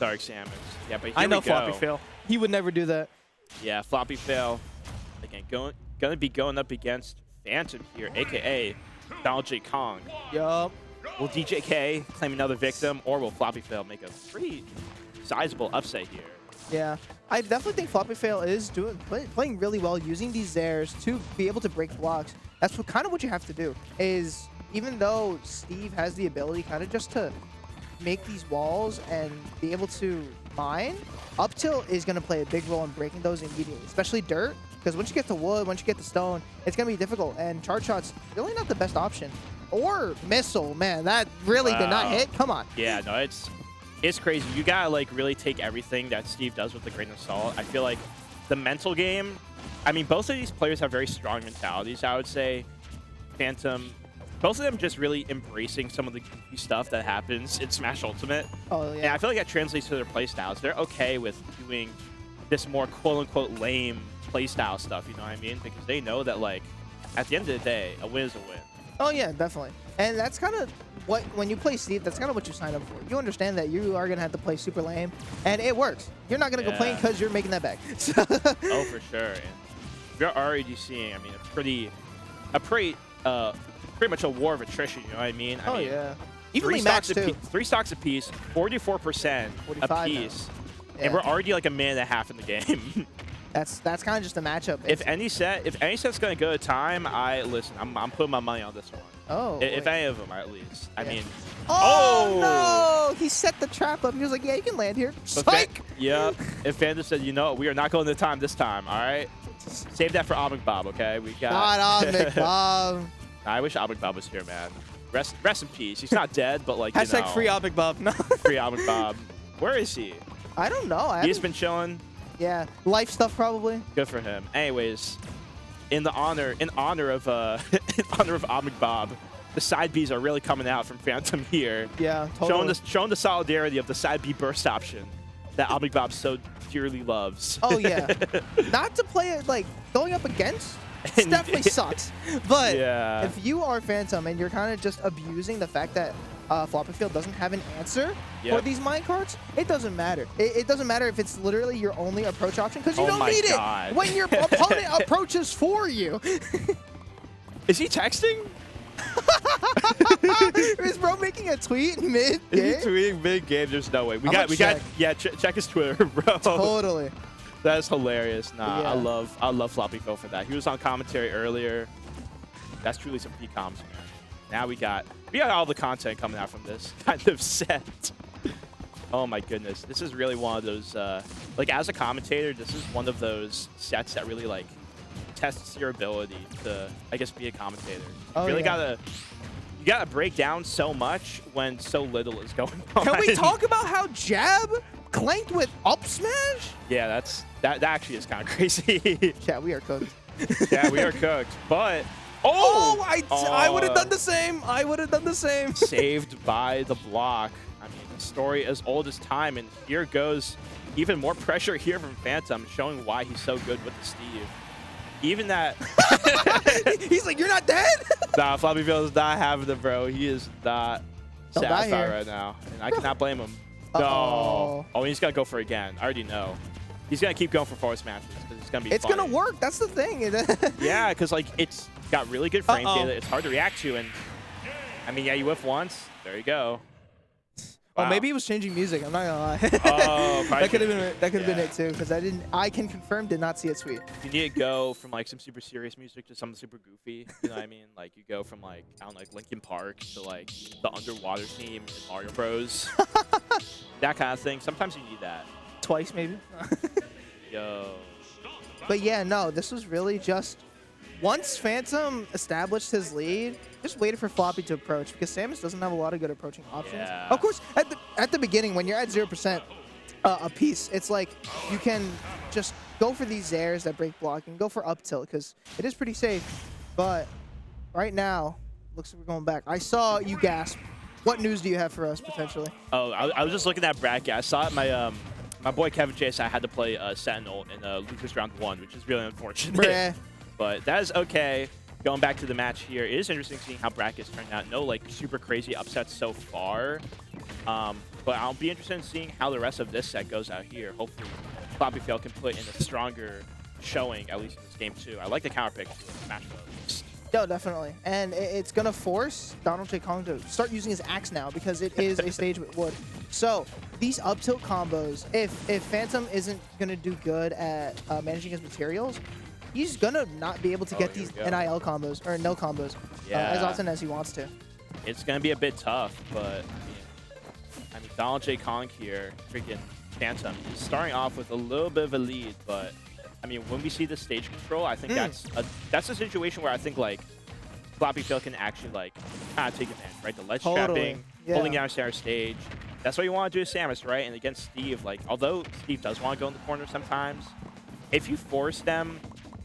Dark Samus. Yeah, but here I know we go. Floppyfail. He would never do that. Yeah, Floppyfail. Again, gonna be going up against Phantom here, aka Donald J. Kong. Yup. Will DJK claim another victim, or will Floppyfail make a pretty sizable upset here? Yeah, I definitely think Floppyfail is playing really well, using these Zairs to be able to break blocks. That's kind of what you have to do. Is even though Steve has the ability kind of just to make these walls and be able to mine, up tilt is going to play a big role in breaking those immediately, especially dirt. Because once you get to wood, once you get to stone, it's going to be difficult. And charge shot's really not the best option. Or missile, man, that really did not hit. Come on. Yeah, no, it's crazy. You gotta like really take everything that Steve does with a grain of salt. I feel like the mental game. I mean, both of these players have very strong mentalities. I would say Phantom. Both of them just really embracing some of the goofy stuff that happens in Smash Ultimate. Oh yeah. And I feel like that translates to their playstyles. They're okay with doing this more quote-unquote lame playstyle stuff. You know what I mean? Because they know that like at the end of the day, a win is a win. Oh yeah, definitely. And that's kind of what, when you play Steve, that's kind of what you sign up for. You understand that you are going to have to play super lame, and it works. You're not going to complain because you're making that back. Oh, for sure. And you're already seeing, I mean, pretty much a war of attrition, you know what I mean? I mean, yeah. Evenly matched, too. 3 stocks apiece, 44% apiece. Yeah. And we're already like a minute and a half in the game. That's kind of just a matchup. If any set's gonna go to time, I'm putting my money on this one. Oh. If any of them, at least. I mean. Oh no! He set the trap up. He was like, "Yeah, you can land here." Psych. Yep. If Phantom said, "You know, we are not going to time this time. All right, save that for Amic Bob, okay? We got." Not Amic Bob. I wish Amic Bob was here, man. Rest in peace. He's not dead, but like Hashtag you know, free Amic Bob. No. Free Amic Bob. Where is he? I don't know. He's been chilling. Yeah, life stuff probably. Good for him. Anyways, in honor of Amic Bob, the side Bs are really coming out from Phantom here. Yeah, totally. Showing the solidarity of the side B burst option that Amic Bob so dearly loves. Oh yeah. Not to play it like going up against. It definitely sucks. But if you are Phantom and you're kind of just abusing the fact that Floppyfail doesn't have an answer for these minecarts, it doesn't matter. It doesn't matter if it's literally your only approach option because you don't need it when your opponent approaches for you. Is he texting? Is bro making a tweet mid-game? Is he tweeting mid-game? There's no way. Check his Twitter, bro. Totally. That is hilarious. Nah, I love Floppyfail for that. He was on commentary earlier. That's truly some peak comms, man. Now we got all the content coming out from this kind of set. Oh my goodness, this is really one of those like as a commentator, this is one of those sets that really like tests your ability to, I guess, be a commentator. You really gotta break down so much when so little is going on. Can we talk about how Jab clanked with up smash? Yeah, that actually is kind of crazy. Yeah, we are cooked. Yeah, we are cooked, but. I would have done the same. I would have done the same. Saved by the block. I mean, the story as old as time, and here goes even more pressure here from Phantom, showing why he's so good with the Steve. Even that. He's like, you're not dead? Nah, Floppyfail is not having it, bro. He is not satisfied right now, and I cannot blame him. No. Oh, he's got to go for it again. I already know. He's going to keep going for forward smashes because it's going to be It's going to work. That's the thing. Yeah, because like it's got really good frame data. It's hard to react to, and I mean, yeah, you whiff once. There you go. Wow. Oh, maybe he was changing music. I'm not gonna lie. Oh, that could have been it too, because I can confirm did not see it tweet. You need to go from like some super serious music to something super goofy. You know what I mean? Like you go from like I don't know, like Linkin Park to like the underwater theme in Mario Bros. That kind of thing. Sometimes you need that. Twice maybe. Yo. But yeah, no, this was really just once Phantom established his lead, just waited for Floppy to approach because Samus doesn't have a lot of good approaching options. Yeah. Of course, at the beginning when you're at 0% a piece, it's like you can just go for these Zairs that break block and go for up tilt because it is pretty safe. But right now, looks like we're going back. I saw you gasp. What news do you have for us potentially? Oh, I was just looking at bracket. I saw it. My boy Kevin Chase, I had to play Sentinel in Lucas round 1, which is really unfortunate. Bruh. But that is okay. Going back to the match here, it is interesting seeing how brackets turned out. No like super crazy upsets so far. But I'll be interested in seeing how the rest of this set goes out here. Hopefully, Floppyfail can put in a stronger showing, at least in this game too. I like the counter pick to Smash Bros. No, definitely. And it's going to force Donald J. Kong to start using his axe now because it is a stage with wood. So these up tilt combos, if Phantom isn't going to do good at managing his materials, he's going to not be able to get these NIL combos or no combos as often as he wants to. It's going to be a bit tough, but I mean Donald J. Kong here, freaking Phantom, is starting off with a little bit of a lead, but I mean, when we see the stage control, I think that's a situation where I think like Floppyfail can actually like kind of take advantage, right? The ledge trapping, holding down center stage. That's what you want to do with Samus, right? And against Steve, like although Steve does want to go in the corner sometimes, if you force them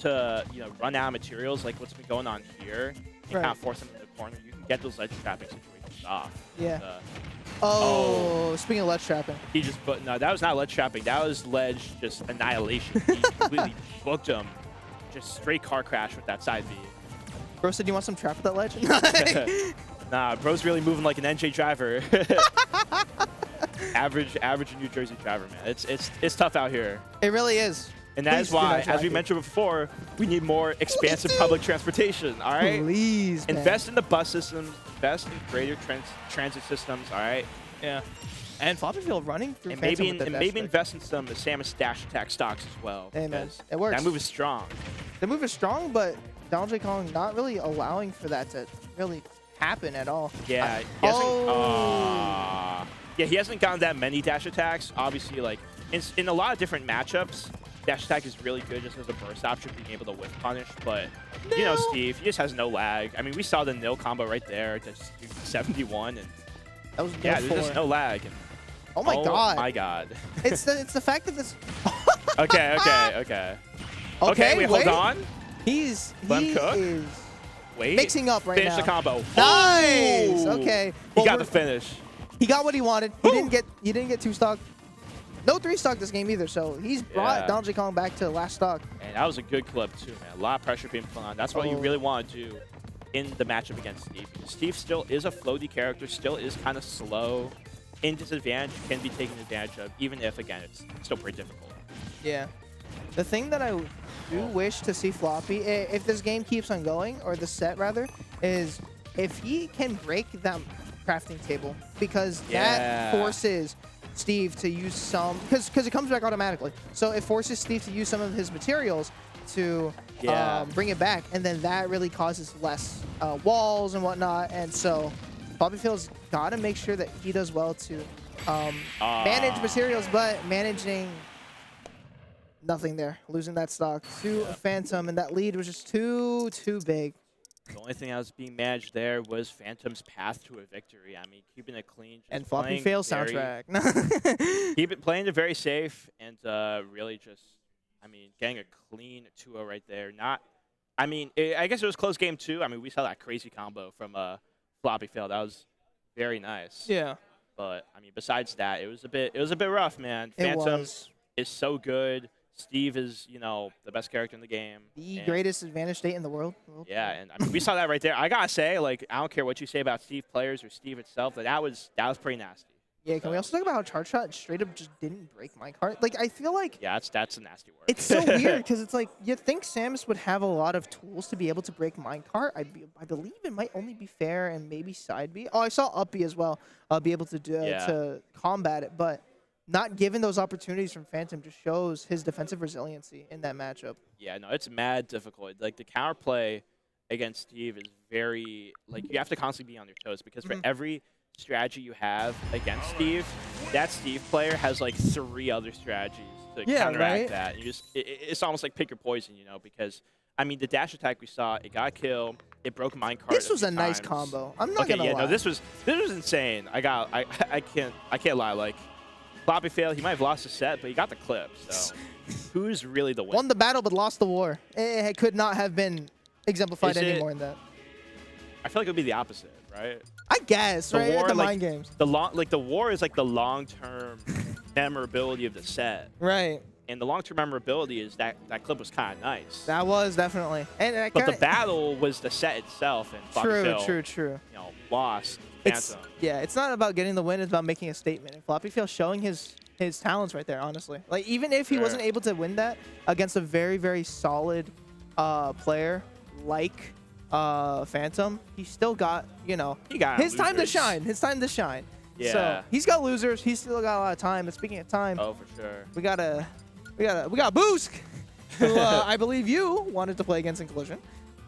to run out of materials, like what's been going on here, and kind of force them in the corner, you can get those ledge trapping situations off. Yeah. And, speaking of ledge trapping. He just no, that was not ledge trapping. That was ledge just annihilation. He completely booked him. Just straight car crash with that side B. Bro said you want some trap with that ledge? Nah, bro's really moving like an NJ driver. average New Jersey driver, man. It's tough out here. It really is. And that is why, as we mentioned before, we need more expansive public transportation, all right? Please, invest in the bus systems, invest in greater transit systems, all right? Yeah. And Floppyfail running through and maybe invest in some Samus dash attack stocks as well. Hey, man. It works. That move is strong. The move is strong, but Donald J. Kong not really allowing for that to really happen at all. Yeah. He hasn't gotten that many dash attacks. Obviously, like in a lot of different matchups, dash attack is really good just as a burst option, being able to whiff punish. But you know, Steve, he just has no lag. I mean, we saw the nil combo right there, just 71, and that was there's just no lag. And, oh my god! My god! It's the fact that this. Okay, wait, hold on. He is mixing up right now. Finish the combo. Nice. Okay. He got the finish. He got what he wanted. He didn't get 2 stock. No 3 stock this game either. So he's brought Donald J. Kong back to last stock. And that was a good clip too, man. A lot of pressure being put on. That's what you really want to do in the matchup against Steve. Steve still is a floaty character. Still is kind of slow. In disadvantage, can be taken advantage of, even if again it's still pretty difficult. Yeah. The thing that I do wish to see Floppy, if this game keeps on going, or the set rather, is if he can break that crafting table, because that forces Steve to use some, because it comes back automatically. So it forces Steve to use some of his materials to bring it back, and then that really causes less walls and whatnot. And so Floppyfail's got to make sure that he does well to manage materials, but managing nothing there. Losing that stock to Phantom, and that lead was just too big. The only thing that was being managed there was Phantom's path to a victory. I mean, keeping it clean. And Floppyfail soundtrack. Keep it playing it very safe, and really just, I mean, getting a clean 2-0 right there. I mean, I guess it was close game 2. I mean, we saw that crazy combo from Floppyfail. That was very nice. Yeah. But I mean, besides that, it was a bit rough, man. Phantom is so good. Steve is, the best character in the game. The greatest advantage state in the world. Yeah, and I mean, we saw that right there. I gotta say, like, I don't care what you say about Steve players or Steve itself, but that was pretty nasty. Yeah, can we also talk about how Charge Shot straight up just didn't break my cart? Like, I feel like... Yeah, that's a nasty word. It's so weird, because it's like, you'd think Samus would have a lot of tools to be able to break minecart. I believe it might only be fair and maybe side B. Oh, I saw up B as well, be able to do to combat it, but not given those opportunities from Phantom just shows his defensive resiliency in that matchup. Yeah, no, it's mad difficult. Like, the counterplay against Steve is very... Like, you have to constantly be on your toes, because for every strategy you have against Steve, that Steve player has like 3 other strategies to counteract that. You just it's almost like pick your poison, because I mean the dash attack we saw, it got a kill, it broke minecart. This was a nice combo. I'm not gonna lie. No, this was insane. I can't lie. Like Floppyfail, he might have lost the set, but he got the clip. So who's really the winner? Won the battle but lost the war. It could not have been exemplified any more than that. I feel like it would be the opposite, right? I guess, right? War, the mind games. The war is like the long-term memorability of the set. Right. And the long-term memorability is that clip was kind of nice. That was definitely. And but the battle was the set itself, and True. You know, lost. It's not about getting the win; it's about making a statement. And Floppyfail showing his talents right there. Honestly, like even if he wasn't able to win that against a very, very solid player like Phantom, he still got, you know, his time to shine. His time to shine. Yeah. So he's got losers. He's still got a lot of time. And speaking of time, oh, for sure, we got Boosk, who I believe you wanted to play against in Collision.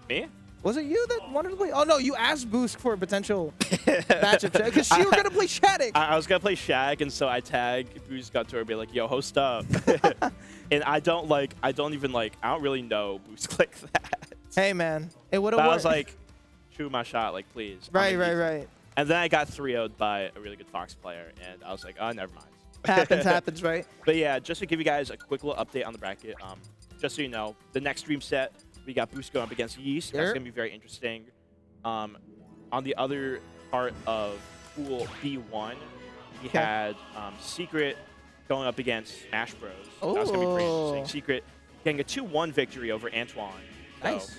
Me? Was it you that wanted to play? Oh no, you asked Boosk for a potential matchup because you were gonna play Shattuck. I was gonna play Shag, and so I tagged Boosk got to her, be like, "Yo, host up." And I don't really know Boosk like that. Hey man, it would have worked. I was like, shoot my shot, like please. Right. And then I got 3-0'd by a really good Fox player, and I was like, oh, never mind. Happens, right? But yeah, just to give you guys a quick little update on the bracket, just so you know, the next stream set, we got Boost going up against Yeast. That's going to be very interesting. On the other part of Pool B1, we had Secret going up against Smash Bros. That was going to be pretty interesting. Secret getting a 2-1 victory over Antoine. Nice.